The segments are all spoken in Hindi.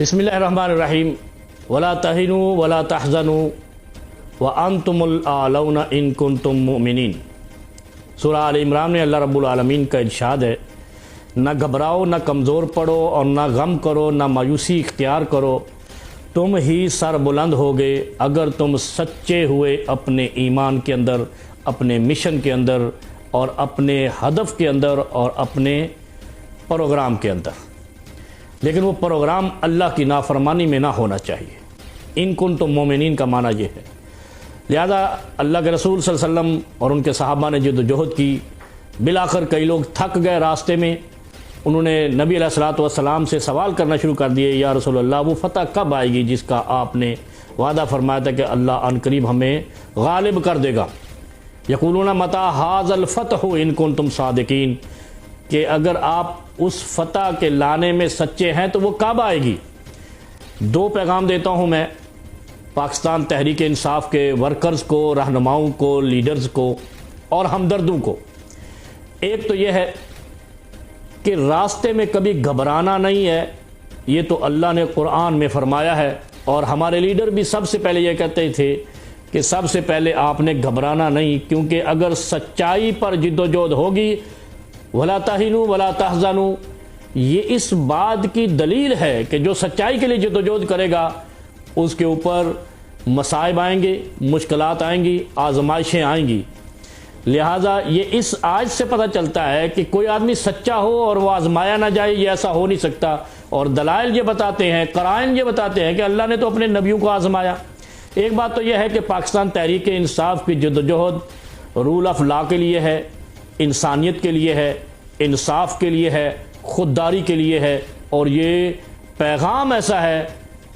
बिस्मिल्लाहिर्रहमानिर्रहीम वला तहिनु वला तहज़नु व अंतुमुल आलौना इन कुंतुम मुमिनीन। सूरह आल इमरान में अल्लाह रब्बुल आलमीन का इरशाद है, न घबराओ, न कमज़ोर पड़ो और न गम करो, न मायूसी इख्तियार करो, तुम ही सर बुलंद होगे अगर तुम सच्चे हुए अपने ईमान के अंदर, अपने मिशन के अंदर और अपने हदफ के अंदर और अपने प्रोग्राम के अंदर। लेकिन वो प्रोग्राम अल्लाह की नाफरमानी में ना होना चाहिए। इन कुन तो मोमिनीन का माना ये है। लिहाजा अल्लाह के रसूल सल्लल्लाहु अलैहि वसल्लम और उनके सहाबा ने जद्दोजहद की। बिलाखिर कई लोग थक गए रास्ते में। उन्होंने नबी अलैहिस्सलातु वस्सलाम से सवाल करना शुरू कर दिए, या रसूल अल्लाह, वो फ़तह कब आएगी जिसका आपने वादा फरमाया था कि अल्लाह अनकरीब हमें गालिब कर देगा। यक़ूलूना मता हाज़ल फ़तह इन कुंतुम सादिकीन, कि अगर आप उस फ़तह के लाने में सच्चे हैं तो वो कब आएगी। दो पैगाम देता हूँ मैं पाकिस्तान तहरीक इंसाफ के वर्कर्स को, रहनुमाओं को, लीडर्स को और हमदर्दों को। एक तो यह है कि रास्ते में कभी घबराना नहीं है, ये तो अल्लाह ने कुरान में फरमाया है। और हमारे लीडर भी सबसे पहले ये कहते थे कि सबसे पहले आपने घबराना नहीं, क्योंकि अगर सच्चाई पर जिद्दोजहद होगी, वला तहिनु वला तहज़नु, ये इस बात की दलील है कि जो सच्चाई के लिए जिद्दोजहद करेगा उसके ऊपर मसाइब आएंगे, मुश्किलात आएंगी, आजमाइशें आएंगी। लिहाजा ये इस आज से पता चलता है कि कोई आदमी सच्चा हो और वो आजमाया ना जाए, ये ऐसा हो नहीं सकता। और दलाइल ये बताते हैं, क़राइन ये बताते हैं कि अल्लाह ने तो अपने नबियों को आजमाया। एक बात तो यह है कि पाकिस्तान तहरीक इंसाफ की जद्दोजहद रूल ऑफ लॉ के लिए है, इंसानियत के लिए है, इंसाफ के लिए है, खुददारी के लिए है। और ये पैगाम ऐसा है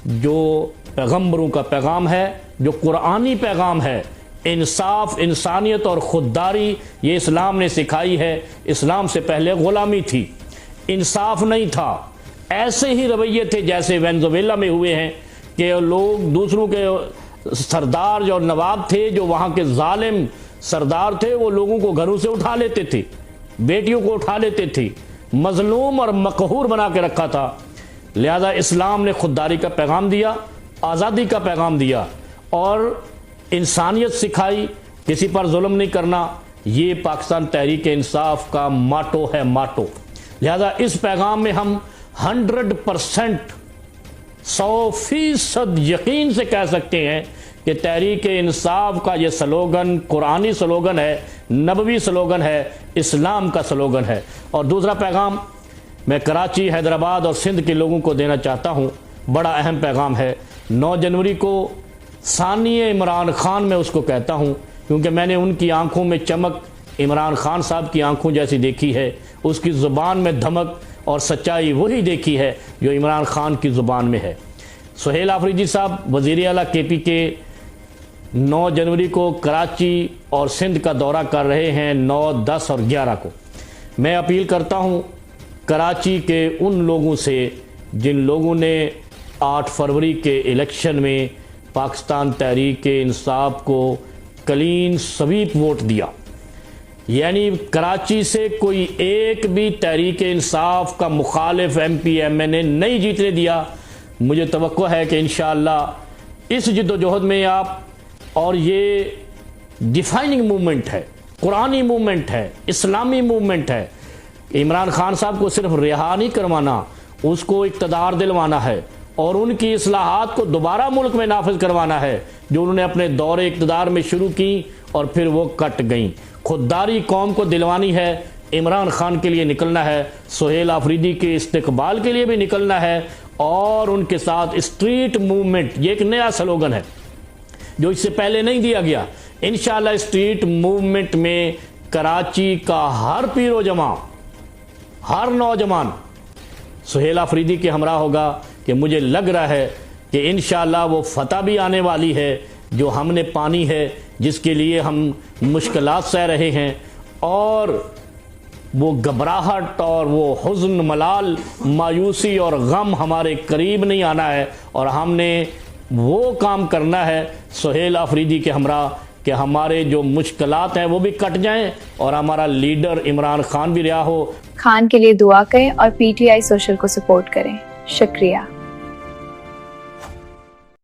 जो पैगम्बरों का पैगाम है, जो कुरानी पैगाम है। इंसाफ, इंसानियत और खुददारी ये इस्लाम ने सिखाई है। इस्लाम से पहले ग़ुलामी थी, इंसाफ नहीं था। ऐसे ही रवैये थे जैसे वेनेज़ुएला में हुए हैं कि लोग दूसरों के सरदार जो नवाब थे, जो वहाँ के जालिम सरदार थे, वो लोगों को घरों से उठा लेते थे, बेटियों को उठा लेते थे, मजलूम और मकहूर बना के रखा था। लिहाजा इस्लाम ने खुददारी का पैगाम दिया, आज़ादी का पैगाम दिया और इंसानियत सिखाई, किसी पर जुल्म नहीं करना। ये पाकिस्तान तहरीक इंसाफ का माटो है, माटो। लिहाजा इस पैगाम में हम 100% 100% यकीन से कह सकते हैं कि तहरीक इंसाफ का ये स्लोगन कुरानी स्लोगन है, नबवी स्लोगन है, इस्लाम का स्लोगन है। और दूसरा पैगाम मैं कराची, हैदराबाद और सिंध के लोगों को देना चाहता हूँ, बड़ा अहम पैगाम है। 9 जनवरी को सानिए इमरान खान मैं उसको कहता हूँ, क्योंकि मैंने उनकी आंखों में चमक इमरान खान साहब की आंखों जैसी देखी है, उसकी ज़ुबान में धमक और सच्चाई वही देखी है जो इमरान खान की ज़ुबान में है। सुहेल आफरीदी साहब वज़ीर आला KP के 9 जनवरी को कराची और सिंध का दौरा कर रहे हैं, 9, 10 और 11 को। मैं अपील करता हूं कराची के उन लोगों से जिन लोगों ने 8 फरवरी के इलेक्शन में पाकिस्तान तहरीक इंसाफ को क्लीन स्वीप वोट दिया, यानी कराची से कोई एक भी तहरीक इंसाफ का मुखालिफ MP MNA नहीं जीतने दिया। मुझे तवक्को है कि इंशाअल्लाह इस जिद्दोजहद में आप, और ये डिफाइनिंग मूवमेंट है, कुरानी मूवमेंट है, इस्लामी मूवमेंट है। इमरान खान साहब को सिर्फ रिहा नहीं करवाना, उसको इक़्तिदार दिलवाना है और उनकी इस्लाहात को दोबारा मुल्क में नाफिज करवाना है, जो उन्होंने अपने दौरे इक़्तिदार में शुरू की और फिर वो कट गई। खुददारी कौम को दिलवानी है, इमरान खान के लिए निकलना है, सुहेल आफरीदी के इस्तिकबाल के लिए भी निकलना है और उनके साथ स्ट्रीट मूवमेंट, ये एक नया स्लोगन है जो इससे पहले नहीं दिया गया। इंशाअल्लाह स्ट्रीट मूवमेंट में कराची का हर पीरो जमा, हर नौजवान सुहेल आफरीदी के हमरा होगा। कि मुझे लग रहा है कि इंशाअल्लाह वो फतह भी आने वाली है जो हमने पानी है, जिसके लिए हम मुश्किलात सह रहे हैं। और वो घबराहट और वो हुज़्न, मलाल, मायूसी और गम हमारे करीब नहीं आना है। और हमने वो काम करना है सुहेल आफरीदी के हमरा कि हमारे जो मुश्किलात हैं वो भी कट जाएं और हमारा लीडर इमरान खान भी रिहा हो। खान के लिए दुआ करें और PTI सोशल को सपोर्ट करें। शुक्रिया।